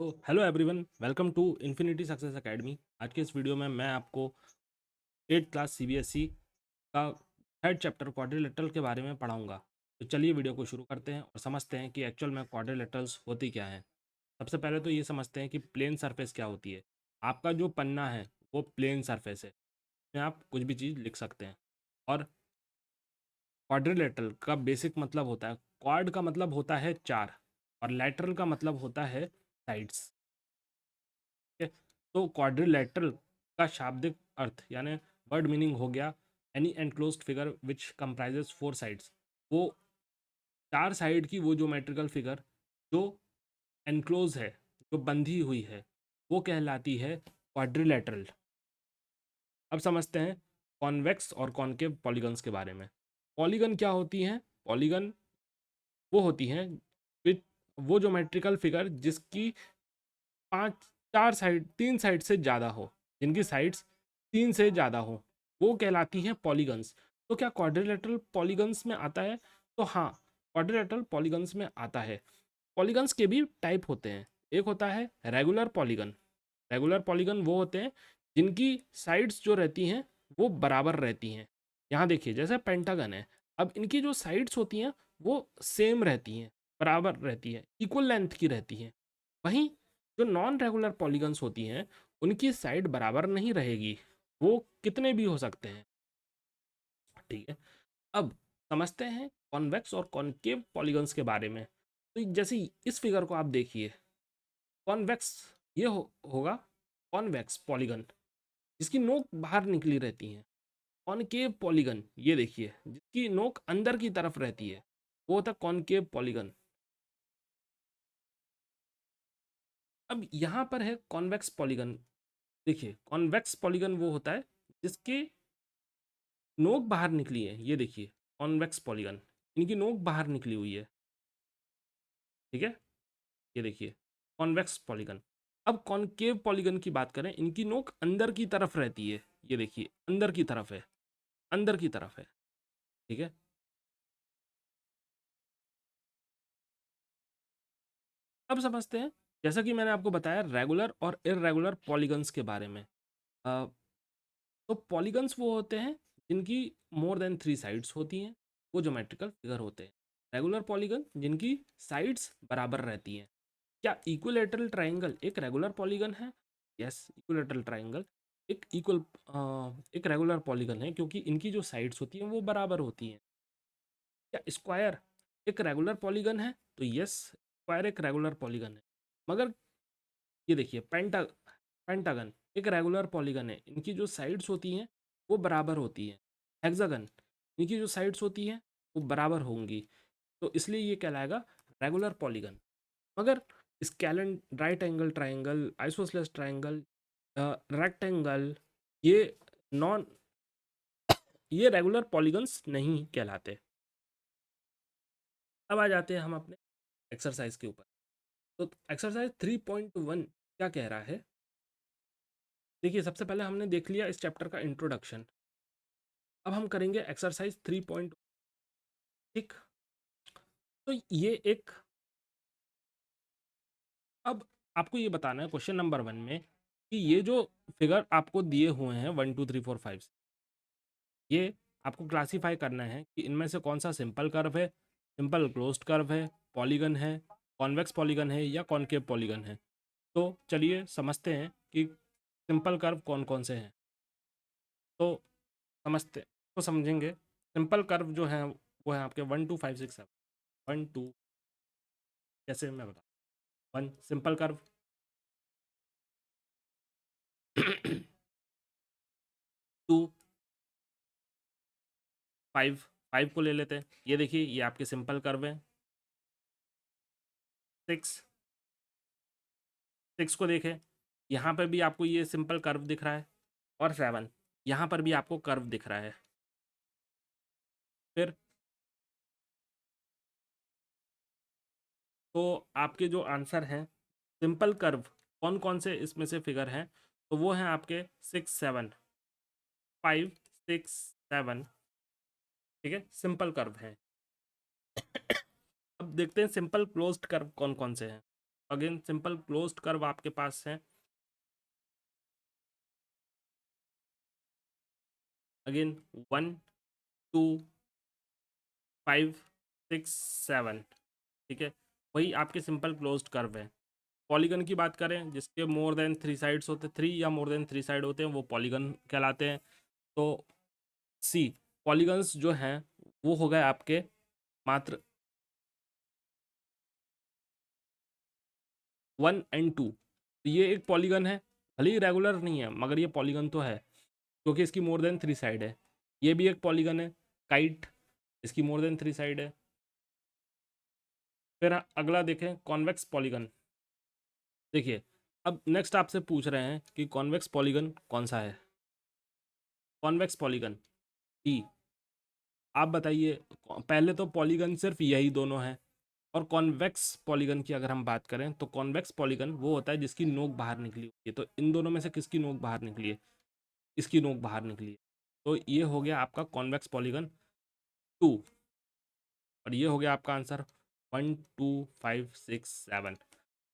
तो hello everyone, welcome to Infinity Success Academy. आज के इस वीडियो में मैं आपको 8th क्लास सीबीएसई का थर्ड चैप्टर क्वाड्रिलेटरल के बारे में पढ़ाऊंगा। तो चलिए वीडियो को शुरू करते हैं और समझते हैं कि एक्चुअल में क्वाड्रिलेटरल्स होती क्या हैं। सबसे पहले तो ये समझते हैं कि प्लेन सरफेस क्या होती है। आपका जो पन्ना है वो प्लेन सरफेस है, इसमें आप कुछ भी चीज़ लिख सकते हैं। और क्वाड्रिलेटरल का बेसिक मतलब होता है, क्वाड का मतलब होता है चार और लेटरल का मतलब होता है साइड्स। ठीक है, तो क्वाड्रिलेटरल का शाब्दिक अर्थ यानी वर्ड मीनिंग हो गया any enclosed figure which comprises four sides. वो चार साइड की वो ज्योमेट्रिकल फिगर जो एनक्लोज है, जो बंधी हुई है, वो कहलाती है क्वाड्रिलेटरल। अब समझते हैं कॉन्वेक्स और कॉनकेव पॉलीगन्स के बारे में। पॉलीगन क्या होती हैं? पॉलीगन वो होती हैं विच वो ज्योमेट्रिकल फिगर जिसकी पांच चार साइड तीन साइड से ज़्यादा हो, जिनकी साइड्स तीन से ज़्यादा हो, वो कहलाती हैं पॉलीगन्स। तो क्या क्वाड्रिलेटरल पॉलीगन्स में आता है? तो हाँ, क्वाड्रिलेटरल पॉलीगन्स में आता है। पॉलीगन्स के भी टाइप होते हैं। एक होता है रेगुलर पॉलीगन। रेगुलर पॉलीगन वो होते हैं जिनकी साइड्स जो रहती हैं वो बराबर रहती हैं। यहाँ देखिए, जैसे पेंटागन है, अब इनकी जो साइड्स होती हैं वो सेम रहती हैं, बराबर रहती है, इक्वल लेंथ की रहती हैं। वहीं जो नॉन रेगुलर पॉलीगन्स होती हैं उनकी साइड बराबर नहीं रहेगी, वो कितने भी हो सकते हैं। ठीक है, अब समझते हैं कॉन्वेक्स और कॉनकेव पॉलीगन्स के बारे में। तो जैसे इस फिगर को आप देखिए, कॉन्वेक्स ये होगा कॉन्वेक्स पॉलीगन जिसकी नोक बाहर निकली रहती है। कॉनकेव पॉलीगन ये देखिए जिसकी नोक अंदर की तरफ रहती है, वो होता है कॉनकेव पॉलीगन। अब यहाँ पर है कॉन्वेक्स पॉलीगन। देखिए, कॉन्वेक्स पॉलीगन वो होता है जिसकी नोक बाहर निकली है। ये देखिए कॉन्वेक्स पॉलीगन, इनकी नोक बाहर निकली हुई है। ठीक है, ये देखिए कॉन्वेक्स पॉलीगन। अब कॉनकेव पॉलीगन की बात करें, इनकी नोक अंदर की तरफ रहती है। ये देखिए अंदर की तरफ है, अंदर की तरफ है। ठीक है, अब समझते हैं, जैसा कि मैंने आपको बताया, रेगुलर और इररेगुलर पॉलीगन्स के बारे में। अ, तो पॉलीगन्स वो होते हैं जिनकी मोर देन थ्री साइड्स होती हैं, वो ज्योमेट्रिकल फिगर होते हैं। रेगुलर पॉलीगन जिनकी साइड्स बराबर रहती हैं। क्या इक्विलेटरल ट्राइंगल एक रेगुलर पॉलीगन है? यस, इक्विलेटरल ट्राइंगल एक रेगुलर पॉलीगन है क्योंकि इनकी जो साइड्स होती हैं वो बराबर होती हैं। क्या स्क्वायर एक रेगुलर पॉलीगन है? तो यस, स्क्वायर एक रेगुलर पॉलीगन है। मगर ये देखिए पेंटागन एक रेगुलर पॉलीगन है, इनकी जो साइड्स होती हैं वो बराबर होती हैं। हेक्सागन, इनकी जो साइड्स होती हैं वो बराबर होंगी, तो इसलिए ये कहलाएगा रेगुलर पॉलीगन। मगर scalene, right angle triangle, isosceles triangle, rectangle, ये नॉन ये रेगुलर पॉलीगन्स नहीं कहलाते। अब आ जाते हैं हम अपने एक्सरसाइज के ऊपर। तो एक्सरसाइज 3.1 क्या कह रहा है? देखिए, सबसे पहले हमने देख लिया इस चैप्टर का इंट्रोडक्शन। अब हम करेंगे एक्सरसाइज 3. ठीक, तो ये एक, अब आपको ये बताना है क्वेश्चन नंबर 1 में कि ये जो फिगर आपको दिए हुए हैं 1 2 3 4 5, ये आपको क्लासीफाई करना है कि इनमें से कौन सा सिंपल कर्व है, सिंपल क्लोज्ड कर्व है, पॉलीगन है, कॉन्वेक्स पॉलीगन है या कॉनकेव पॉलीगन है। तो चलिए समझते हैं कि सिंपल कर्व कौन कौन से हैं। तो समझते तो समझेंगे। सिंपल कर्व जो है वो है आपके 1 2 5 6 7। 1 2, कैसे मैं बता, 1 सिंपल कर्व, 2 5, 5 को ले लेते हैं, ये देखिए ये आपके सिंपल कर्व है। 6, 6 को देखें, यहाँ पर भी आपको ये सिंपल कर्व दिख रहा है। और 7, यहाँ पर भी आपको कर्व दिख रहा है। फिर तो आपके जो आंसर हैं सिंपल कर्व कौन कौन से इसमें से फिगर हैं, तो वो हैं आपके 6 7, 5 6 7। ठीक है, सिंपल कर्व हैं। अब देखते हैं सिंपल क्लोज्ड कर्व कौन कौन से हैं। अगेन सिंपल क्लोज्ड कर्व आपके पास है। अगेन 1 2 5 6 7, ठीक है, वही आपके सिंपल क्लोज्ड कर्व है। पॉलीगन की बात करें जिसके मोर देन 3 साइड्स होते, 3 या मोर देन 3 साइड होते हैं, वो पॉलीगन कहलाते हैं। तो सी पॉलीगन्स जो हैं वो हो गए आपके मात्र 1 एंड 2। ये एक पॉलीगन है, भले ही रेगुलर नहीं है मगर ये पॉलीगन तो है क्योंकि इसकी मोर देन 3 साइड है। ये भी एक पॉलीगन है, काइट, इसकी मोर देन 3 साइड है। फिर अगला देखें कॉन्वेक्स पॉलीगन। देखिए अब नेक्स्ट आपसे पूछ रहे हैं कि कॉन्वेक्स पॉलीगन कौन सा है। कॉन्वेक्स पॉलीगन ई, आप बताइए। पहले तो पॉलीगन सिर्फ यही दोनों हैं। और कॉन्वेक्स पॉलीगन की अगर हम बात करें तो कॉन्वेक्स पॉलीगन वो होता है जिसकी नोक बाहर निकली होती है। तो इन दोनों में से किसकी नोक बाहर निकली है? इसकी नोक बाहर निकली है। तो ये हो गया आपका कॉन्वेक्स पॉलीगन 2। और ये हो गया आपका आंसर 1 2 5 6 7।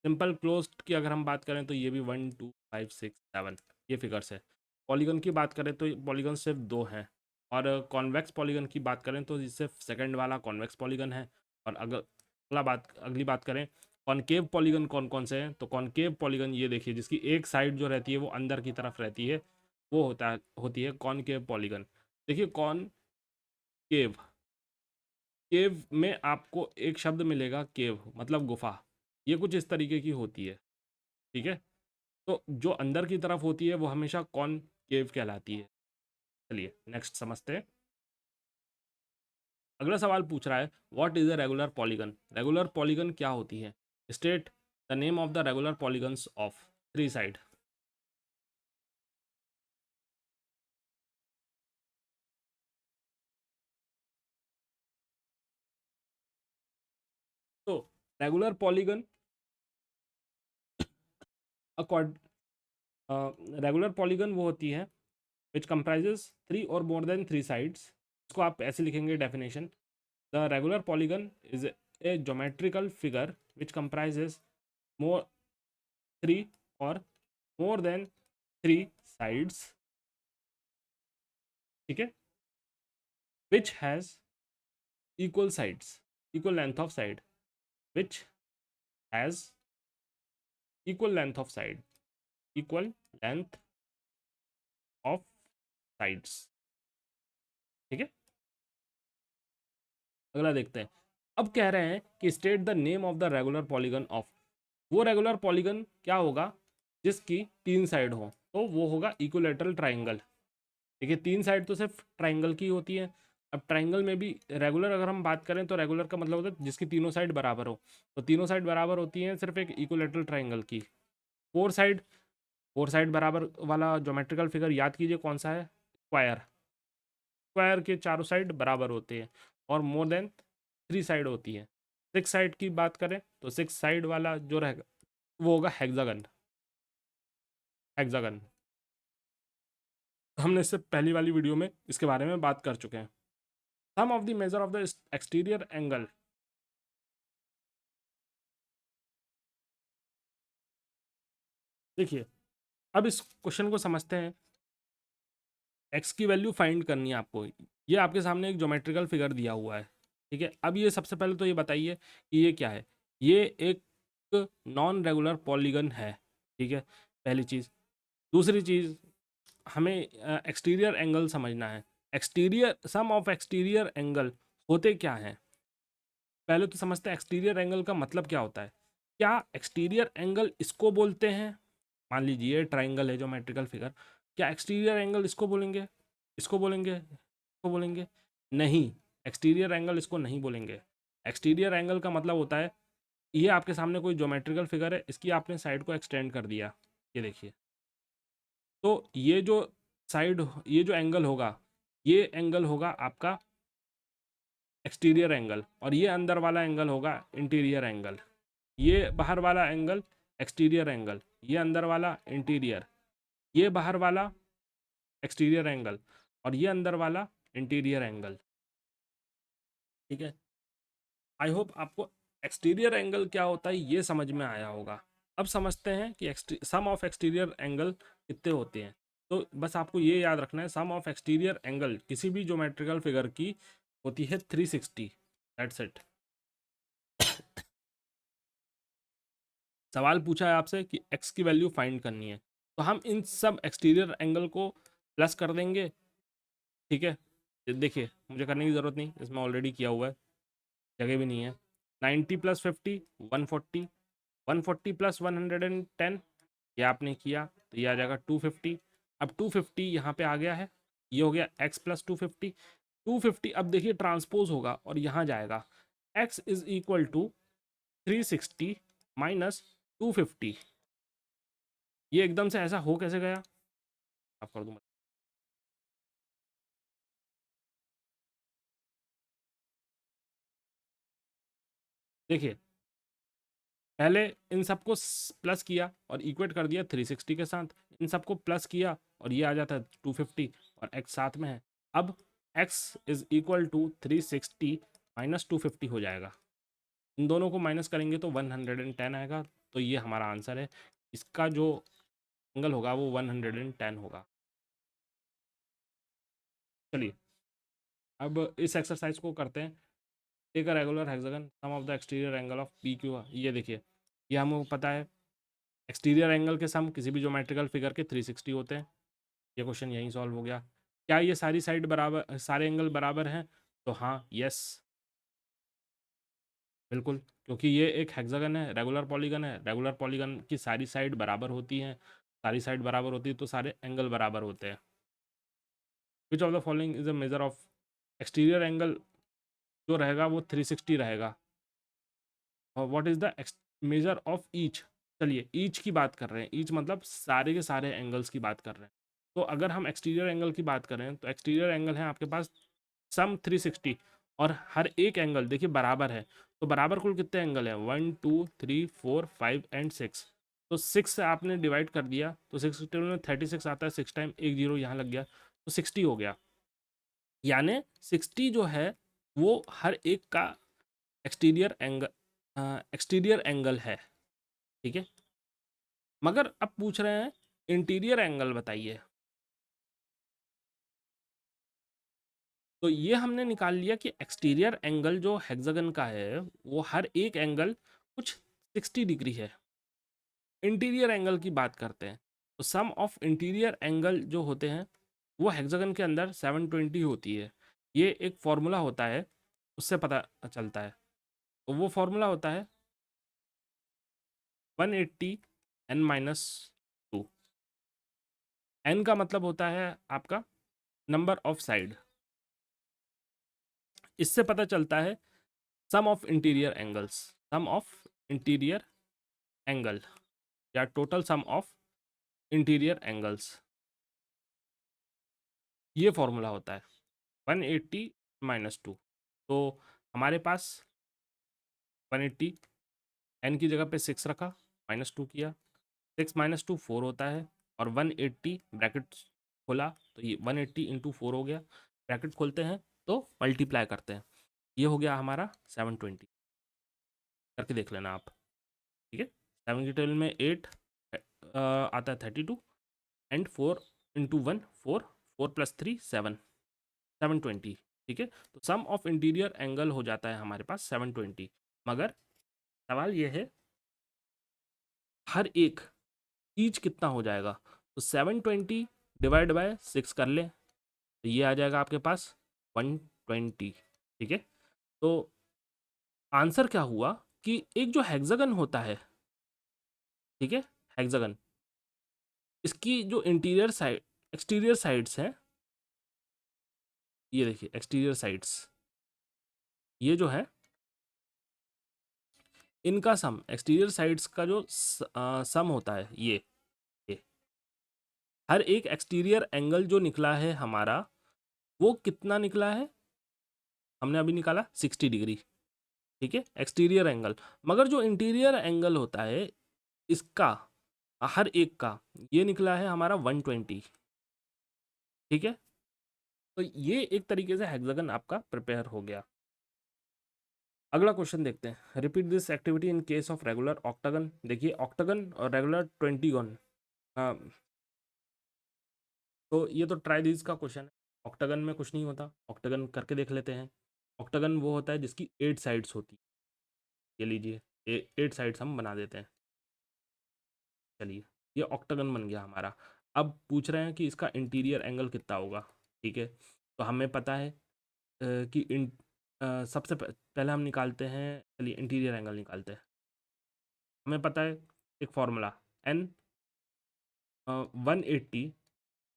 सिंपल क्लोज्ड की अगर हम बात करें तो ये भी 1 2 5 6 7 ये फिगर्स है। पॉलीगन की बात करें तो पॉलीगन सिर्फ 2 हैं। और कॉन्वेक्स पॉलीगन की बात करें तो सिर्फ सेकंड वाला कॉन्वेक्स पॉलीगन है। और अगली बात करें कॉनकेव पॉलीगन कौन कौन से हैं, तो कॉनकेव पॉलीगन ये देखिए जिसकी एक साइड जो रहती है वो अंदर की तरफ रहती है, वो होती है कॉनकेव पॉलीगन। देखिए कॉनकेव, केव में आपको एक शब्द मिलेगा केव मतलब गुफा, ये कुछ इस तरीके की होती है, ठीक है। तो जो अंदर की तरफ होती है वो हमेशा कॉनकेव कहलाती है। चलिए नेक्स्ट समझते हैं। अगला सवाल पूछ रहा है what is a regular polygon. Regular polygon क्या होती है? State the name of the regular polygons of 3 side. तो regular polygon accord regular polygon वो होती है विच कंप्राइजेस 3 और मोर देन 3 साइड्स। इसको आप ऐसे लिखेंगे definition, the regular polygon is a geometrical figure which comprises more 3 or more than 3 sides, ठीक है, which has equal sides, equal length of side, which has equal length of side, equal length of sides, ठीक है। अगला देखते हैं। अब कह रहे हैं कि state the name of the regular polygon of, वो रेगुलर पॉलीगन क्या होगा जिसकी 3 साइड हो, तो वो होगा इक्विलेटरल ट्राइंगल। देखिए 3 साइड तो सिर्फ ट्राइंगल की होती है। अब ट्राइंगल में भी रेगुलर अगर हम बात करें तो रेगुलर का मतलब होता है जिसकी तीनों साइड बराबर हो। तो तीनों साइड बराबर होती हैं सिर्फ एक इक्विलेटरल ट्राइंगल की। फोर साइड, फोर साइड बराबर वाला ज्योमेट्रिकल फिगर याद कीजिए कौन सा है? स्क्वायर। स्क्वायर के चारों साइड बराबर होते हैं और मोर देन 3 साइड होती है। 6 साइड की बात करें तो 6 साइड वाला जो रहेगा वो होगा हेक्सागन। हेक्सागन हमने इससे पहली वाली वीडियो में इसके बारे में बात कर चुके हैं। Sum of the major of the exterior angle. देखिए अब इस क्वेश्चन को समझते हैं। एक्स की वैल्यू फाइंड करनी है आपको। ये आपके सामने एक ज्योमेट्रिकल फिगर दिया हुआ है, ठीक है। अब ये सबसे पहले तो ये बताइए कि ये क्या है? ये एक नॉन रेगुलर पॉलीगन है, ठीक है, पहली चीज़। दूसरी चीज़ हमें एक्सटीरियर एंगल समझना है। Exterior, sum of exterior angle होते क्या हैं? पहले तो समझते हैं एक्सटीरियर एंगल का मतलब क्या होता है। क्या एक्सटीरियर एंगल इसको बोलते हैं? मान लीजिए ट्राइंगल है ज्योमेट्रिकल फिगर, क्या एक्सटीरियर एंगल इसको बोलेंगे, इसको बोलेंगे, इसको बोलेंगे? नहीं, एक्सटीरियर एंगल इसको नहीं बोलेंगे। एक्सटीरियर एंगल का मतलब होता है ये आपके सामने कोई ज्योमेट्रिकल फिगर है, इसकी आपने साइड को एक्सटेंड कर दिया, ये देखिए। तो ये जो साइड, ये जो एंगल होगा, ये एंगल होगा आपका एक्सटीरियर एंगल, और ये अंदर वाला एंगल होगा इंटीरियर एंगल। ये बाहर वाला एंगल एक्सटीरियर एंगल, ये अंदर वाला इंटीरियर, ये बाहर वाला एक्सटीरियर एंगल, और ये अंदर वाला इंटीरियर एंगल, ठीक है। आई होप आपको एक्सटीरियर एंगल क्या होता है ये समझ में आया होगा। अब समझते हैं कि सम ऑफ एक्सटीरियर एंगल कितने होते हैं। तो बस आपको ये याद रखना है, सम ऑफ एक्सटीरियर एंगल किसी भी ज्योमेट्रिकल फिगर की होती है 360। That's it. सवाल पूछा है आपसे कि x की वैल्यू फाइंड करनी है, तो हम इन सब एक्सटीरियर एंगल को प्लस कर देंगे। ठीक है, ये देखिए मुझे करने की ज़रूरत नहीं, इसमें ऑलरेडी किया हुआ है, जगह भी नहीं है। 90 प्लस 50 140, 140 प्लस 110 ये आपने किया तो ये आ जाएगा 250। अब 250 यहाँ पे आ गया है, ये हो गया x प्लस 250। 250 अब देखिए ट्रांसपोज होगा और यहाँ जाएगा, x is equal to 360 minus 250। ये एकदम से ऐसा हो कैसे गया, आप कर दूँ। देखिए पहले इन सबको प्लस किया और इक्वेट कर दिया 360 के साथ, इन सबको प्लस किया और ये आ जाता है 250 और x साथ में है। अब x is equal to 360 minus 250 हो जाएगा, इन दोनों को माइनस करेंगे तो 110 आएगा। तो ये हमारा आंसर है, इसका जो एंगल होगा वो 110 होगा। चलिए अब इस एक्सरसाइज को करते हैं। Take a regular hexagon, sum of the exterior angle of P Q. ये देखिए ये हमको पता है, एक्सटीरियर एंगल के सम किसी भी ज्योमेट्रिकल फिगर के 360 होते हैं। ये क्वेश्चन यहीं सॉल्व हो गया। क्या ये सारी साइड बराबर, सारे एंगल बराबर हैं? तो हाँ, यस, बिल्कुल, क्योंकि ये एक हेक्सागन है, रेगुलर पॉलीगन है, रेगुलर पॉलीगन की सारी साइड बराबर होती हैं, सारी साइड बराबर होती है तो सारे एंगल बराबर होते हैं। Which of the following is a measure of exterior angle, जो रहेगा वो 360 रहेगा। और what is the major of each, चलिए ईच की बात कर रहे हैं, ईच मतलब सारे के सारे एंगल्स की बात कर रहे हैं। तो अगर हम एक्सटीरियर एंगल की बात करें तो एक्सटीरियर एंगल है आपके पास सम 360 और हर एक एंगल देखिए बराबर है। तो बराबर कुल कितने एंगल हैं? 1 2 3 4 5 एंड 6। तो 6 से आपने डिवाइड कर दिया तो 6 में 36 आता है, 6 टाइम एक जीरो यहाँ लग गया तो 60 हो गया। यानी 60 जो है वो हर एक का एक्सटीरियर एंगल, एक्सटीरियर एंगल है। ठीक है, मगर अब पूछ रहे हैं इंटीरियर एंगल बताइए। तो ये हमने निकाल लिया कि एक्सटीरियर एंगल जो हेक्सागन का है वो हर एक एंगल कुछ 60 डिग्री है। इंटीरियर एंगल की बात करते हैं तो सम ऑफ इंटीरियर एंगल जो होते हैं वो हेक्सागन के अंदर 720 होती है। ये एक फॉर्मूला होता है, उससे पता चलता है। तो वो फॉर्मूला होता है 180 n माइनस 2। n का मतलब होता है आपका नंबर ऑफ साइड। इससे पता चलता है sum of interior angles, sum of interior angle या total sum of interior angles, ये फॉर्मूला होता है 180 माइनस 2। तो हमारे पास 180, एन की जगह पे 6 रखा, माइनस 2 किया, 6 माइनस 2 4 होता है और 180 ब्रैकेट खोला तो ये 180 इंटू 4 हो गया। ब्रैकेट खोलते हैं तो मल्टीप्लाई करते हैं, ये हो गया हमारा 720। करके देख लेना आप। ठीक है, 7 की टेबल में 8 आता है 32 एंड 4 इंटू 1 4, 4 प्लस 3 7, 720। ठीक है, तो सम ऑफ इंटीरियर एंगल हो जाता है हमारे पास 720। मगर सवाल ये है हर एक ईच कितना हो जाएगा, तो 720 डिवाइड बाय 6 कर ले तो ये आ जाएगा आपके पास 120। ठीक है, तो आंसर क्या हुआ कि एक जो हेक्सागन होता है, ठीक है, हेक्सागन, इसकी जो इंटीरियर साइड, एक्सटीरियर साइड्स हैं, ये देखिए एक्सटीरियर साइड्स, ये जो है इनका सम, एक्सटीरियर साइड्स का जो सम होता है ये हर एक एक्सटीरियर एंगल जो निकला है हमारा वो कितना निकला है, हमने अभी निकाला 60 डिग्री। ठीक है, एक्सटीरियर एंगल। मगर जो इंटीरियर एंगल होता है इसका हर एक का ये निकला है हमारा 120। ठीक है, तो ये एक तरीके से हेक्सागन आपका प्रिपेयर हो गया। अगला क्वेश्चन देखते हैं, repeat this activity in case of regular octagon. देखिए ऑक्टागन और रेगुलर 20 तो ये तो ट्राई दिस का क्वेश्चन है। ऑक्टागन में कुछ नहीं होता, ऑक्टागन करके देख लेते हैं। ऑक्टागन वो होता है जिसकी 8 साइड्स होती है। ये लीजिए, 8 साइड्स हम बना देते हैं। चलिए, ये ऑक्टागन बन गया हमारा। अब पूछ रहे हैं कि इसका इंटीरियर एंगल कितना होगा। ठीक है, तो हमें पता है कि सबसे पहले हम निकालते हैं, चलिए इंटीरियर एंगल निकालते हैं। हमें पता है एक फॉर्मूला, एन 180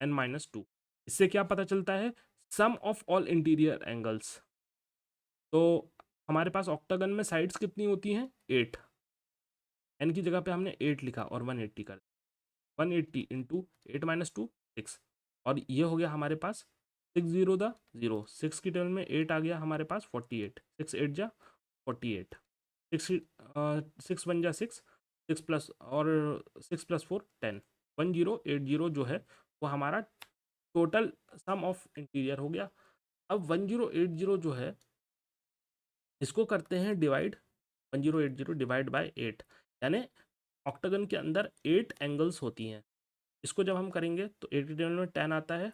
n-2। इससे क्या पता चलता है, sum of all interior angles. तो हमारे पास ऑक्टागन में साइड्स कितनी होती हैं, 8। एन की जगह पे हमने 8 लिखा और 180 कर, 180 इंटू 8-2 6। और ये हो गया हमारे पास 6 0 द 0, 6 की टर्म में 8 आ गया हमारे पास 48, 6 8 जा 48, 6 6 1 जा 6, 6 प्लस और 6 प्लस 4 10, 1080 जो है वो हमारा टोटल सम ऑफ इंटीरियर हो गया। अब 1080 जो है इसको करते हैं डिवाइड, 1080 डिवाइड बाय 8, यानी ऑक्टागन के अंदर 8 एंगल्स होती हैं। इसको जब हम करेंगे तो 80 में 10 आता है,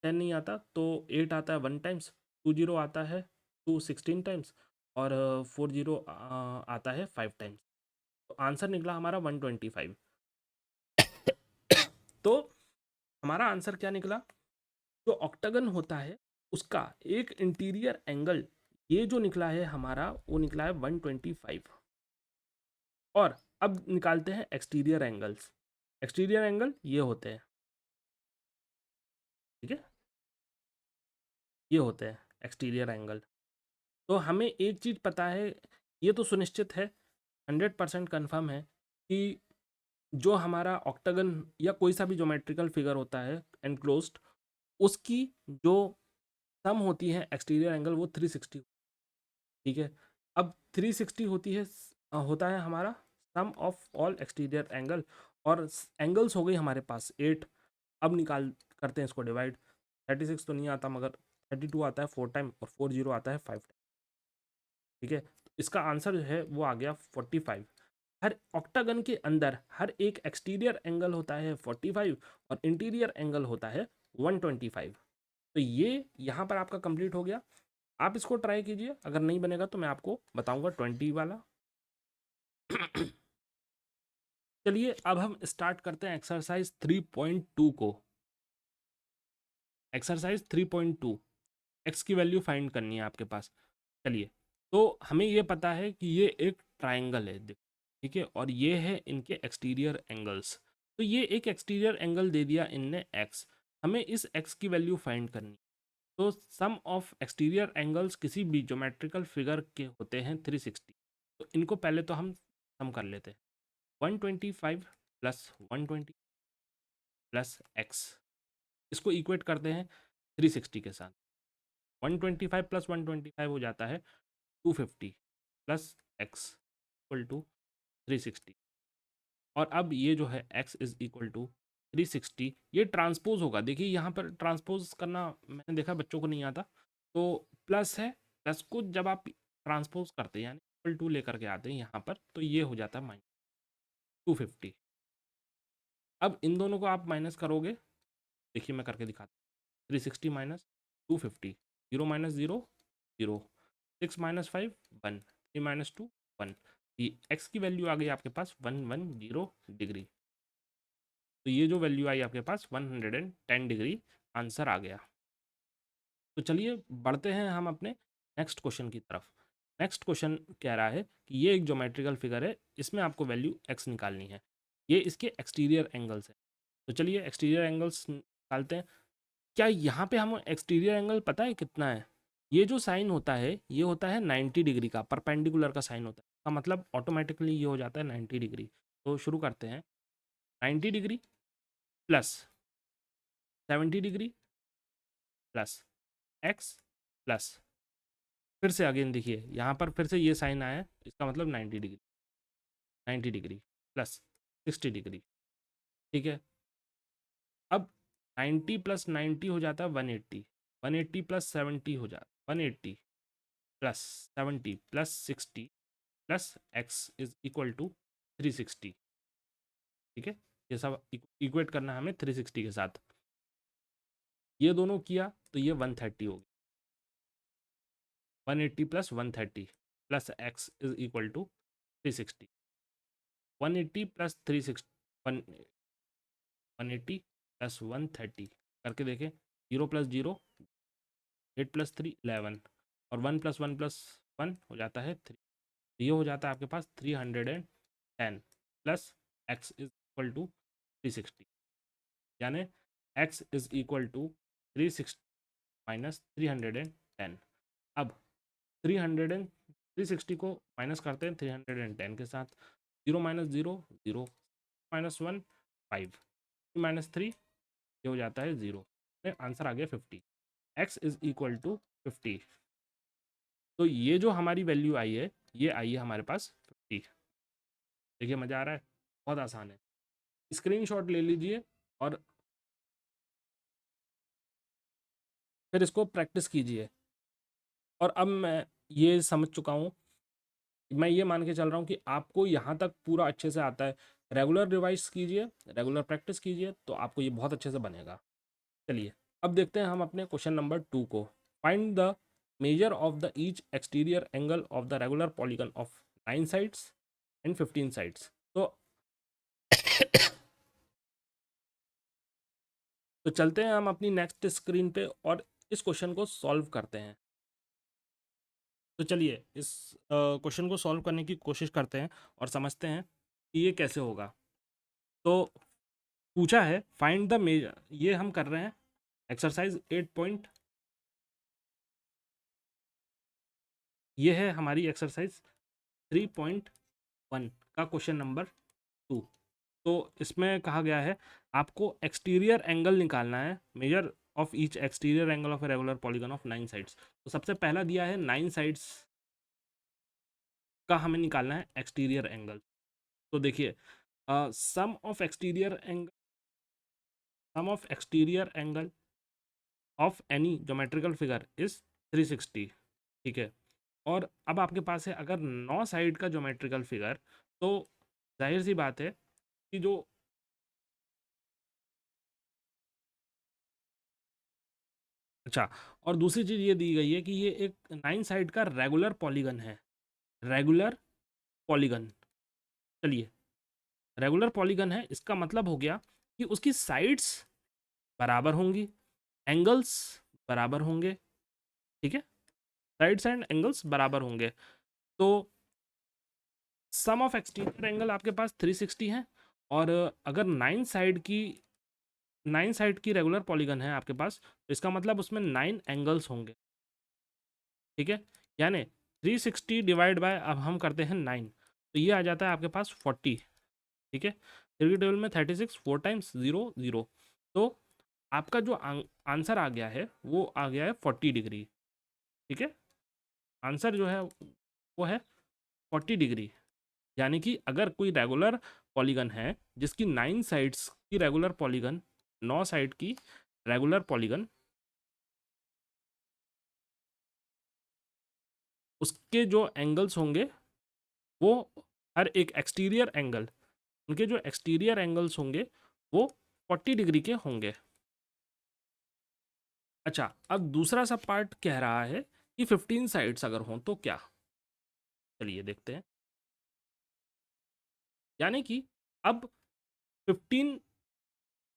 10 नहीं आता तो 8 आता है 1 टाइम्स, 20 आता है 2 16 टाइम्स, और 40 आता है 5 टाइम्स। तो आंसर निकला हमारा 125। तो हमारा आंसर क्या निकला, जो ऑक्टागन होता है उसका एक इंटीरियर एंगल, ये जो निकला है हमारा वो निकला है 125। और अब निकालते हैं एक्सटीरियर एंगल्स। एक्सटीरियर एंगल ये होते हैं, ठीक है, ये होते हैं एक्सटीरियर एंगल। तो हमें एक चीज़ पता है, ये तो सुनिश्चित है, 100% कन्फर्म है कि जो हमारा ऑक्टागन या कोई सा भी ज्योमेट्रिकल फिगर होता है एनक्लोज्ड, उसकी जो सम होती है एक्सटीरियर एंगल वो 360। ठीक है, अब 360 होती है, होता है हमारा सम ऑफ ऑल एक्सटीरियर एंगल। और एंगल्स हो गई हमारे पास 8। अब निकाल करते हैं इसको डिवाइड। 36 तो नहीं आता, मगर 32 आता है 4 टाइम, और 40 आता है 5 टाइम। ठीक है, तो इसका आंसर जो है वो आ गया 45। हर ऑक्टागन के अंदर हर एक एक्सटीरियर एंगल होता है 45 और इंटीरियर एंगल होता है 125। तो ये यहाँ पर आपका कंप्लीट हो गया। आप इसको ट्राई कीजिए, अगर नहीं बनेगा तो मैं आपको बताऊंगा 20 वाला। चलिए अब हम स्टार्ट करते हैं एक्सरसाइज 3.2 को। एक्सरसाइज 3.2, एक्स की वैल्यू फाइंड करनी है आपके पास। चलिए, तो हमें ये पता है कि ये एक ट्राइंगल है, ठीक है, और ये है इनके एक्सटीरियर एंगल्स। तो ये एक एक्सटीरियर एंगल दे दिया इनने एक्स, हमें इस एक्स की वैल्यू फाइंड करनी। तो सम ऑफ एक्सटीरियर एंगल्स किसी भी ज्योमेट्रिकल फिगर के होते हैं 360। तो इनको पहले तो हम सम कर लेते हैं, 125 प्लस 120 प्लस एक्स, इसको इक्वेट करते हैं 360 के साथ। 125 प्लस 125 हो जाता है 250 प्लस एक्स इक्वल टू 360। और अब ये जो है x इज इक्वल टू 360, ये ट्रांसपोज होगा। देखिए यहाँ पर ट्रांसपोज करना मैंने देखा बच्चों को नहीं आता, तो प्लस है, प्लस को जब आप ट्रांसपोज करते हैं यानी इक्वल टू लेकर के आते हैं यहाँ पर, तो ये हो जाता है -250। अब इन दोनों को आप माइनस करोगे, देखिए मैं करके दिखाता हूँ, 360 माइनस 250, 0 माइनस 0 0, 6 माइनस 5 1, 3 माइनस 2 1। ये एक्स की वैल्यू आ गई आपके पास 110 डिग्री। तो ये जो वैल्यू आई आपके पास 110 डिग्री आंसर आ गया। तो चलिए बढ़ते हैं हम अपने नेक्स्ट क्वेश्चन की तरफ। नेक्स्ट क्वेश्चन कह रहा है कि ये एक ज्योमेट्रिकल फिगर है, इसमें आपको वैल्यू एक्स निकालनी है, ये इसके एक्सटीरियर एंगल्स है। तो चलिए एक्सटीरियर एंगल्स निकालते हैं। क्या यहाँ पे हम एक्सटीरियर एंगल पता है कितना है, ये जो साइन होता है ये होता है 90 डिग्री का, परपेंडिकुलर का साइन होता है, इसका मतलब ऑटोमेटिकली ये हो जाता है 90 डिग्री। तो शुरू करते हैं, 90 degree plus 70 degree plus x plus, फिर से अगेन देखिए यहाँ पर फिर से ये साइन आया है, इसका मतलब 90 डिग्री, 90 डिग्री प्लस 60 डिग्री। ठीक है, अब 90 प्लस 90 हो जाता है 180, 180 प्लस 70 हो जाता है 180 plus 70 plus 60 plus X is equal to 360। ठीक है, ये सब इक्वेट करना है हमें 360 के साथ। ये दोनों किया तो ये 130 हो गया, 180 plus 130 plus X is equal to 360। 180 plus 360 180 plus 130 करके देखें, 0 प्लस 0 8 प्लस 3 11 और 1 प्लस 1 प्लस 1 हो जाता है 3। ये हो जाता है आपके पास 310 plus X is equal to 360, यानी X is equal to 360 minus 310। अब 360 को माइनस करते हैं 310 के साथ, 0 माइनस 0 0 माइनस 1 5 माइनस 3 ये हो जाता है 0। आंसर आ गया 50। X is equal to 50। तो ये जो हमारी वैल्यू आई है ये आई है हमारे पास 50। देखिए मज़ा आ रहा है, बहुत आसान है। स्क्रीनशॉट ले लीजिए और फिर इसको प्रैक्टिस कीजिए। और अब मैं ये समझ चुका हूँ, मैं ये मान के चल रहा हूँ कि आपको यहाँ तक पूरा अच्छे से आता है। रेगुलर रिवाइज कीजिए, रेगुलर प्रैक्टिस कीजिए तो आपको ये बहुत अच्छे से बनेगा। चलिए अब देखते हैं हम अपने क्वेश्चन नंबर 2 को। Find the major of the each exterior angle of the regular polygon of 9 sides and 15 sides. तो चलते हैं हम अपनी नेक्स्ट स्क्रीन पे और इस क्वेश्चन को सॉल्व करते हैं। तो चलिए इस क्वेश्चन को सॉल्व करने की कोशिश करते हैं और समझते हैं कि ये कैसे होगा। तो पूछा है फाइंड द मेजर, ये हम कर रहे हैं एक्सरसाइज 8 पॉइंट, ये है हमारी एक्सरसाइज 3.1 का क्वेश्चन नंबर 2। तो इसमें कहा गया है आपको एक्सटीरियर एंगल निकालना है, measure of each exterior angle of a regular polygon of 9 sides. तो सबसे पहला दिया है 9 साइड्स का हमें निकालना है एक्सटीरियर एंगल। तो देखिए sum of exterior angle of any geometrical figure is 360। ठीक है, और अब आपके पास है अगर 9 साइड का ज्योमेट्रिकल फिगर, तो जाहिर सी बात है कि जो अच्छा, और दूसरी चीज़ ये दी गई है कि ये एक 9 साइड का रेगुलर पॉलीगन है, रेगुलर पॉलीगन। चलिए रेगुलर पॉलीगन है इसका मतलब हो गया कि उसकी साइड्स बराबर होंगी, एंगल्स बराबर होंगे। ठीक है, साइड्स एंड एंगल्स बराबर होंगे। तो सम ऑफ एक्सटीरियर एंगल आपके पास 360 है, और अगर 9 साइड की रेगुलर पॉलीगन है आपके पास, तो इसका मतलब उसमें 9 एंगल्स होंगे। ठीक है, यानी 360 डिवाइड बाय, अब हम करते हैं 9, तो ये आ जाता है आपके पास 40। ठीक है, थ्री टेबल में 36 4 टाइम्स 0 0, तो आपका जो आंसर आ गया है वो आ गया है 40 डिग्री। ठीक है, आंसर जो है वो है 40 डिग्री। यानी कि अगर कोई रेगुलर पॉलीगन है जिसकी 9 साइड्स की रेगुलर पॉलीगन, 9 साइड की रेगुलर पॉलीगन, उसके जो एंगल्स होंगे वो हर एक एक्सटीरियर एंगल, उनके जो एक्सटीरियर एंगल्स होंगे वो 40 डिग्री के होंगे। अच्छा, अब दूसरा सा पार्ट कह रहा है कि 15 साइड्स अगर हों तो क्या। चलिए देखते हैं, यानी कि अब 15,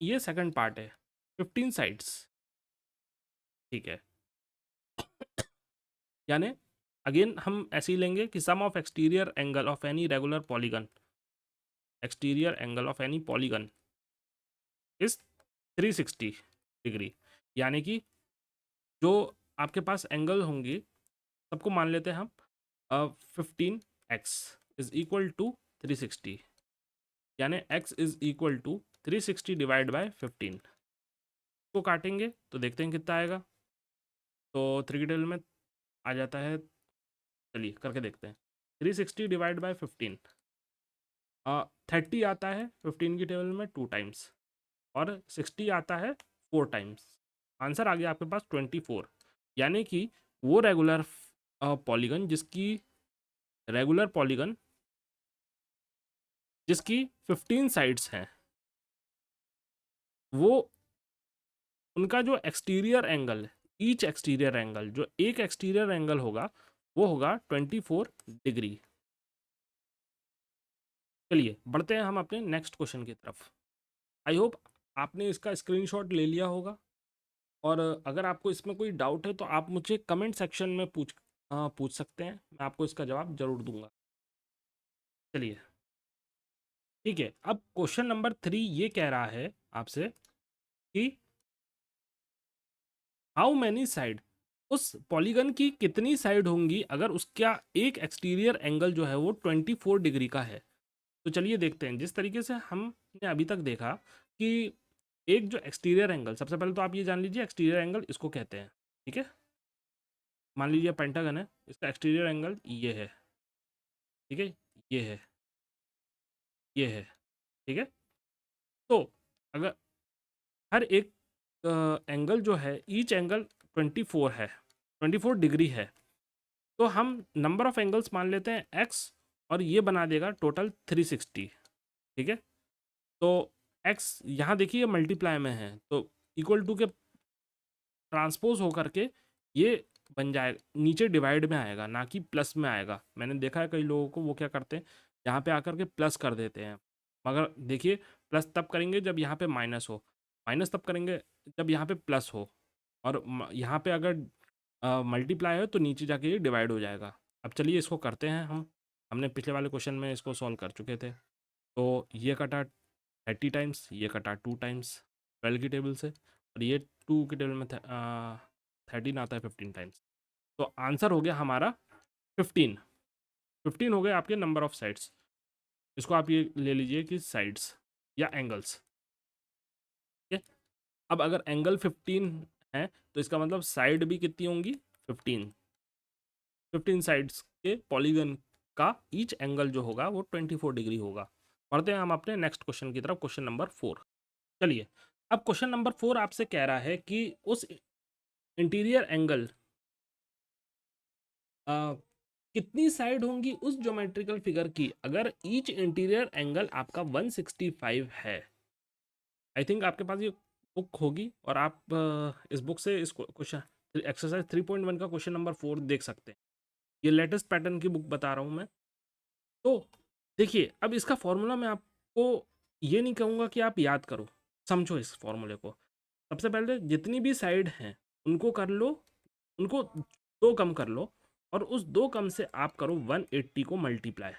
ये सेकंड पार्ट है, 15 साइड्स। ठीक है, यानी अगेन हम ऐसे ही लेंगे कि sum of exterior angle of any regular polygon, exterior angle of any polygon is 360 degree. यानी कि जो आपके पास एंगल होंगी सबको मान लेते हैं हम 15x इज इक्वल टू 360, यानी x is equal to 360 divide by 15 को काटेंगे तो देखते हैं कितना आएगा। तो 3 की टेबल में आ जाता है, चलिए करके देखते हैं। 360 डिवाइड बाय 15, 30 आता है 15 की टेबल में 2 टाइम्स, और 60 आता है 4 टाइम्स। आंसर आ गया आपके पास 24। यानी कि वो रेगुलर पॉलीगन जिसकी रेगुलर पॉलीगन जिसकी 15 साइड्स हैं, वो उनका जो exterior angle, each exterior angle, जो एक एक्सटीरियर एंगल होगा वो होगा 24 डिग्री। चलिए बढ़ते हैं हम अपने नेक्स्ट क्वेश्चन की तरफ। आई होप आपने इसका स्क्रीनशॉट ले लिया होगा, और अगर आपको इसमें कोई डाउट है तो आप मुझे कमेंट सेक्शन में पूछ सकते हैं, मैं आपको इसका जवाब जरूर दूंगा। चलिए ठीक है, अब क्वेश्चन नंबर 3 ये कह रहा है आपसे कि हाउ मैनी साइड, उस पॉलीगन की कितनी साइड होंगी अगर उसका एक एक्सटीरियर एंगल जो है वो 24 डिग्री का है। तो चलिए देखते हैं। जिस तरीके से हमने अभी तक देखा कि एक जो एक्सटीरियर एंगल, सबसे पहले तो आप ये जान लीजिए एक्सटीरियर एंगल इसको कहते हैं, ठीक है। मान लीजिए पेंटागन है, इसका एक्सटीरियर एंगल ये है, ठीक है, ये है, ये है, ठीक है। तो अगर हर एक एंगल जो है, ईच एंगल 24 है, 24 डिग्री है, तो हम नंबर ऑफ एंगल्स मान लेते हैं एक्स, और ये बना देगा टोटल 360, ठीक है। तो एक्स यहाँ देखिए मल्टीप्लाई में है, तो इक्वल टू के ट्रांसपोज होकर के ये बन जाएगा, नीचे डिवाइड में आएगा ना कि प्लस में आएगा। मैंने देखा है कई लोगों को वो क्या करते हैं, यहाँ पे आकर के प्लस कर देते हैं, मगर देखिए प्लस तब करेंगे जब यहाँ पे माइनस हो, माइनस तब करेंगे जब यहाँ पे प्लस हो, और यहाँ पे अगर मल्टीप्लाई है तो नीचे जाके ये डिवाइड हो जाएगा। अब चलिए इसको करते हैं हम, हमने पिछले वाले क्वेश्चन में इसको सॉल्व कर चुके थे। तो ये कटा 30 टाइम्स, ये कटा 2 टाइम्स 12 की टेबल से, और ये 2 की टेबल में 13 आता है 15 टाइम्स। तो आंसर हो गया हमारा 15। 15 हो गए आपके नंबर ऑफ साइड्स। इसको आप ये ले लीजिए कि साइड्स या एंगल्स, ठीक है। अब अगर एंगल 15 है तो इसका मतलब साइड भी कितनी होंगी, 15। 15 साइड्स के पॉलीगन का ईच एंगल जो होगा वो 24 डिग्री होगा। बढ़ते हैं हम अपने नेक्स्ट क्वेश्चन की तरफ, क्वेश्चन नंबर 4। चलिए अब क्वेश्चन नंबर 4 आपसे कह रहा है कि उस इंटीरियर एंगल कितनी साइड होंगी उस ज्योमेट्रिकल फिगर की अगर ईच इंटीरियर एंगल आपका 165 है। आई थिंक आपके पास ये बुक होगी, और आप इस बुक से इस क्वेश्चन एक्सरसाइज 3.1 का क्वेश्चन नंबर 4 देख सकते हैं। ये लेटेस्ट पैटर्न की बुक बता रहा हूँ मैं। तो देखिए अब इसका फॉर्मूला मैं आपको ये नहीं कहूँगा कि आप याद करो, समझो इस फॉर्मूले को। सबसे पहले जितनी भी साइड हैं उनको कर लो, उनको दो कम कर लो, और उस दो कम से आप करो 180 को मल्टीप्लाई,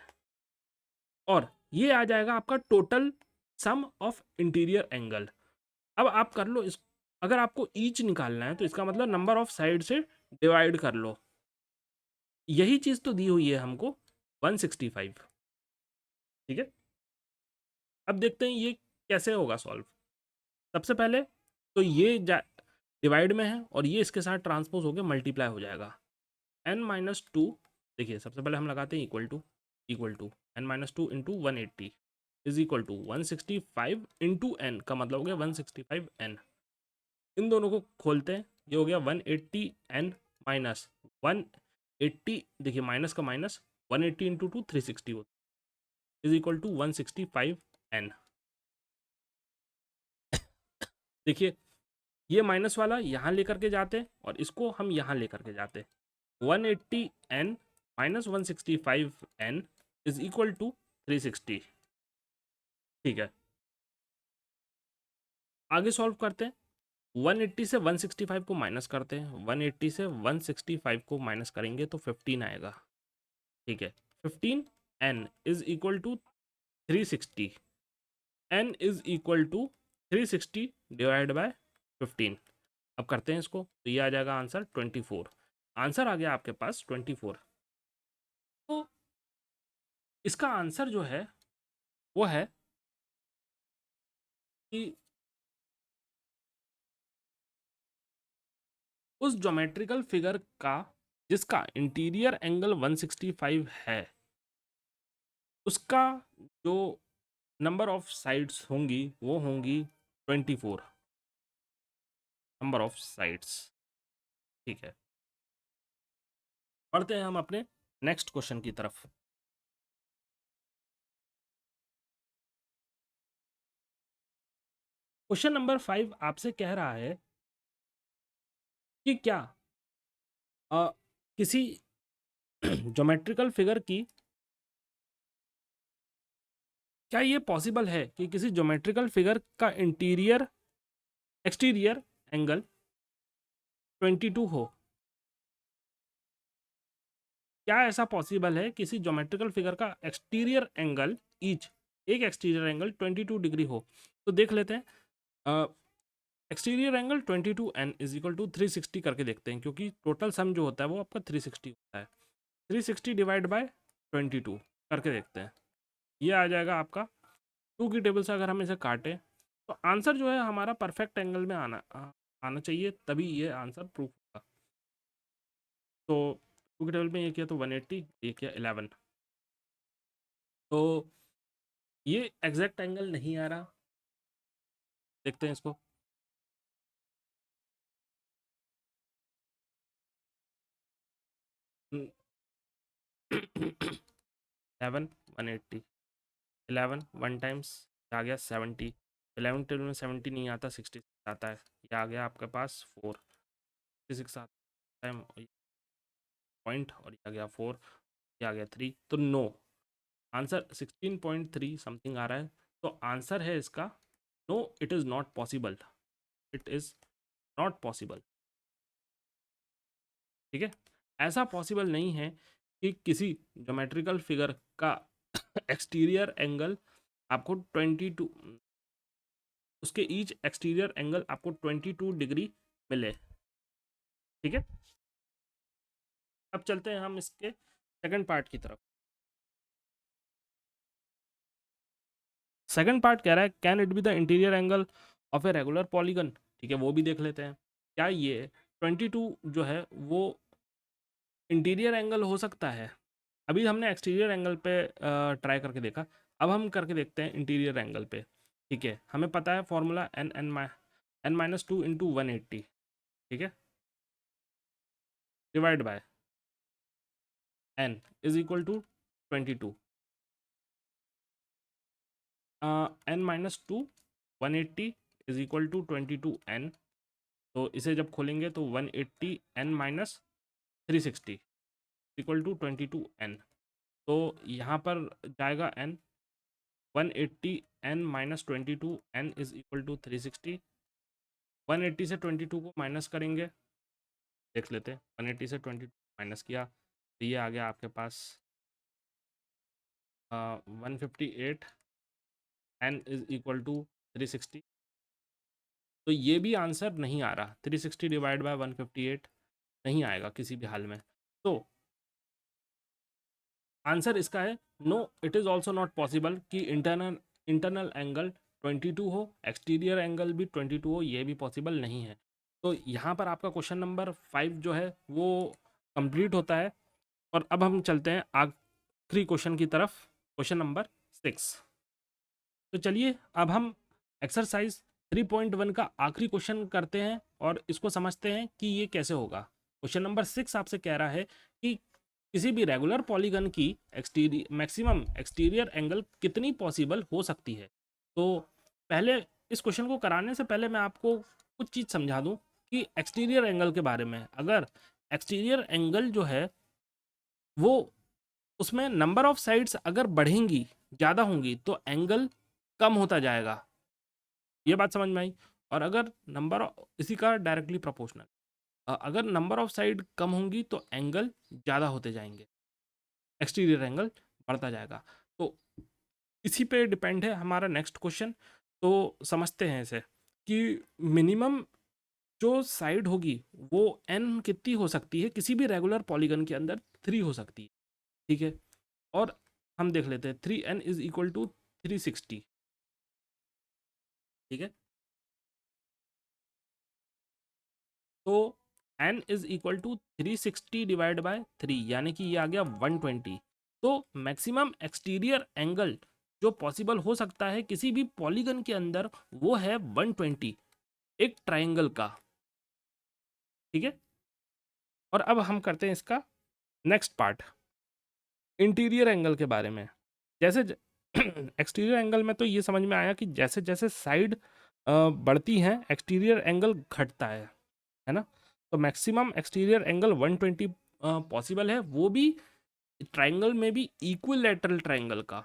और ये आ जाएगा आपका total sum of interior angle. अब आप कर लो इस, अगर आपको ईच निकालना है तो इसका मतलब नंबर ऑफ साइड से डिवाइड कर लो। यही चीज तो दी हुई है हमको 165, ठीक है। अब देखते हैं ये कैसे होगा सॉल्व। सबसे पहले तो ये डिवाइड में है, और ये इसके साथ ट्रांसपोज होकर मल्टीप्लाई हो जाएगा। n-2, देखिए सबसे पहले हम लगाते हैं equal to n-2 into 180 is equal to 165 into N, का मतलब हो गया 165n। इन दोनों को खोलते हैं, ये हो गया 180 n माइनस 180, देखिए माइनस का माइनस 180 इंटू 2 360 होता है, इज इक्वल टू 165n। देखिए ये माइनस वाला यहाँ लेकर के जाते हैं, और इसको हम यहाँ लेकर के जाते हैं। 180n minus 165n is equal to 360, ठीक है। आगे सॉल्व करते हैं। 180 से 165 को माइनस करते हैं, 180 से 165 को माइनस करेंगे तो 15 आएगा, ठीक है। 15n is equal to 360, n is equal to 360 divide by 15। अब करते हैं इसको, तो ये आ जाएगा आंसर 24। आंसर आ गया आपके पास 24। तो इसका आंसर जो है वो है कि उस ज्योमेट्रिकल फिगर का जिसका इंटीरियर एंगल 165 है, उसका जो नंबर ऑफ साइड्स होंगी वो होंगी 24 नंबर ऑफ साइड्स, ठीक है। बढ़ते हैं हम अपने नेक्स्ट क्वेश्चन की तरफ। क्वेश्चन नंबर 5 आपसे कह रहा है कि क्या अ, किसी ज्योमेट्रिकल फिगर की, क्या ये पॉसिबल है कि किसी ज्योमेट्रिकल फिगर का इंटीरियर एक्सटीरियर एंगल 22 हो? क्या ऐसा पॉसिबल है किसी ज्योमेट्रिकल फिगर का एक्सटीरियर एंगल ईच, एक एक्सटीरियर एंगल 22 डिग्री हो? तो देख लेते हैं। Exterior angle 22 N is equal to 360 करके देखते हैं, क्योंकि टोटल सम जो होता है वो आपका 360 होता है। 360 डिवाइड बाय 22 करके देखते हैं, ये आ जाएगा आपका 2 की टेबल से। अगर हम इसे काटें तो आंसर जो है हमारा परफेक्ट एंगल में आना चाहिए, तभी ये आंसर प्रूफ होगा। तो 2 की टेबल में ये किया तो 180, ये किया 11, तो ये एग्जैक्ट एंगल नहीं आ रहा। देखते हैं इसको। 11 180, 11 1 टाइम्स आ गया 70, 11 टेबल में 70 नहीं आता, 66 आता है। ये आ गया आपके पास 4, 66 आता है पॉइंट, और ये आ गया 4, ये आ गया 3, तो नो, आंसर 16.3 समथिंग आ रहा है। तो आंसर है इसका no, it is not possible, it is not possible. ठीक है, ऐसा पॉसिबल नहीं है कि किसी ज्योमेट्रिकल फिगर का एक्सटीरियर एंगल आपको 22, उसके ईच एक्सटीरियर एंगल आपको 22 डिग्री मिले। ठीक है, अब चलते हैं हम इसके सेकंड पार्ट की तरफ। सेकंड पार्ट कह रहा है can it be the interior angle of a regular polygon. ठीक है, वो भी देख लेते हैं। क्या ये 22 जो है वो इंटीरियर एंगल हो सकता है? अभी हमने एक्सटीरियर एंगल पे ट्राई करके देखा, अब हम करके देखते हैं इंटीरियर एंगल पे। ठीक है, हमें पता है formula N minus two into 180, ठीक है, divide by N is equal to 22, N minus two 180 is equal to 22 N. तो इसे जब खोलेंगे तो 180 N minus 360 equal to 22 N. तो यहाँ पर जाएगा N, 180 N minus 22 N is equal to 360। 180 से 22 को माइनस करेंगे, देख लेते हैं। 180 से 22 माइनस किया तो ये आ गया आपके पास 158 एन इज इक्वल टू 360। तो ये भी आंसर नहीं आ रहा, 360 डिवाइड बाय 158 नहीं आएगा किसी भी हाल में। तो आंसर इसका है no, it is also not possible कि इंटरनल एंगल 22 हो, एक्सटीरियर एंगल भी 22 हो, ये भी पॉसिबल नहीं है। तो यहाँ पर आपका क्वेश्चन नंबर 5 जो है वो कंप्लीट होता है। और अब हम चलते हैं आखिरी क्वेश्चन की तरफ, क्वेश्चन नंबर 6। तो चलिए अब हम एक्सरसाइज 3.1 का आखिरी क्वेश्चन करते हैं और इसको समझते हैं कि ये कैसे होगा। क्वेश्चन नंबर 6 आपसे कह रहा है कि किसी भी रेगुलर पॉलीगन की मैक्सिमम एक्सटीरियर एंगल कितनी पॉसिबल हो सकती है। तो पहले इस क्वेश्चन को कराने से पहले मैं आपको कुछ चीज़ समझा दूं कि एक्सटीरियर एंगल के बारे में। अगर एक्सटीरियर एंगल जो है वो, उसमें नंबर ऑफ साइड्स अगर बढ़ेंगी, ज़्यादा होंगी, तो एंगल कम होता जाएगा। ये बात समझ में आई? और अगर इसी का डायरेक्टली प्रोपोर्शनल, अगर नंबर ऑफ साइड कम होंगी तो एंगल ज़्यादा होते जाएंगे, एक्सटीरियर एंगल बढ़ता जाएगा। तो इसी पे डिपेंड है हमारा नेक्स्ट क्वेश्चन। तो समझते हैं इसे कि मिनिमम जो साइड होगी वो एन कितनी हो सकती है किसी भी रेगुलर पॉलीगन के अंदर, 3 हो सकती है। ठीक है, और हम देख लेते हैं 3n इज इक्वल टू 360। ठीक है, तो n is equal to 360 divide by 3, यानी कि ये आ गया 120। तो मैक्सिमम एक्सटीरियर एंगल जो पॉसिबल हो सकता है किसी भी पॉलीगन के अंदर वो है 120, एक ट्राइंगल का। ठीक है, और अब हम करते हैं इसका नेक्स्ट पार्ट, इंटीरियर एंगल के बारे में। जैसे एक्सटीरियर एंगल में तो ये समझ में आया कि जैसे जैसे साइड बढ़ती हैं एक्सटीरियर एंगल घटता है ना। तो मैक्सिमम एक्सटीरियर एंगल 120 पॉसिबल है, वो भी ट्राइंगल में भी इक्विलैटरल ट्राइंगल का।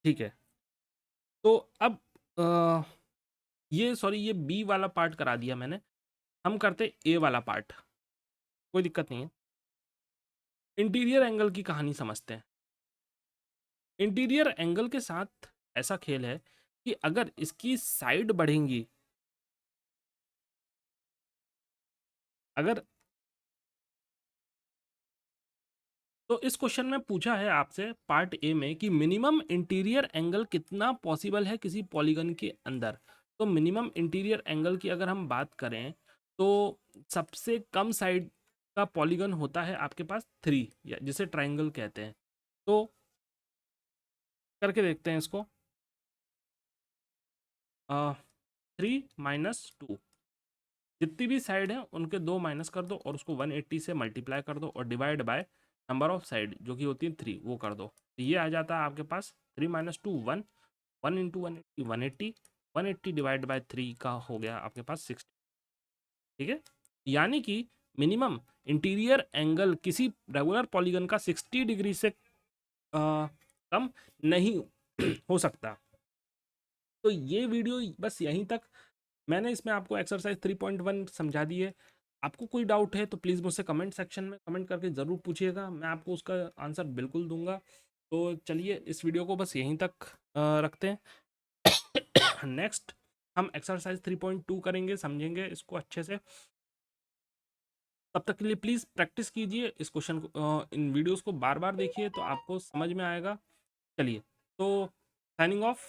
ठीक है, तो अब अ, ये सॉरी ये बी वाला पार्ट करा दिया मैंने, हम करते ए वाला पार्ट, कोई दिक्कत नहीं है। इंटीरियर एंगल की कहानी समझते हैं। इंटीरियर एंगल के साथ ऐसा खेल है कि अगर इसकी साइड बढ़ेंगी, अगर तो इस क्वेश्चन में पूछा है आपसे पार्ट ए में कि मिनिमम इंटीरियर एंगल कितना पॉसिबल है किसी पॉलीगन के अंदर। तो मिनिमम इंटीरियर एंगल की अगर हम बात करें तो सबसे कम साइड का पॉलीगन होता है आपके पास 3, या जिसे ट्राइंगल कहते हैं। तो करके देखते हैं इसको, 3 - 2, जितनी भी साइड है उनके 2 माइनस कर दो और उसको 180 से मल्टीप्लाई कर दो और divide by number of side जो कि होती है 3, वो कर दो। तो ये आ जाता है आपके पास 3 - 2 1, 1 इंटू 180 180, 180 डिवाइड बाय 3 का हो गया आपके पास 60। ठीक है, यानी कि मिनिमम इंटीरियर एंगल किसी रेगुलर पॉलीगन का 60 डिग्री से कम नहीं हो सकता। तो ये वीडियो बस यहीं तक, मैंने इसमें आपको एक्सरसाइज 3.1 समझा दी है। आपको कोई डाउट है तो प्लीज़ मुझसे कमेंट सेक्शन में कमेंट करके ज़रूर पूछिएगा, मैं आपको उसका आंसर बिल्कुल दूंगा। तो चलिए इस वीडियो को बस यहीं तक रखते हैं। नेक्स्ट हम एक्सरसाइज 3.2 करेंगे, समझेंगे इसको अच्छे से। तब तक के लिए प्लीज़ प्रैक्टिस कीजिए इस क्वेश्चन को, इन वीडियोस को बार बार देखिए तो आपको समझ में आएगा। चलिए, तो साइनिंग ऑफ।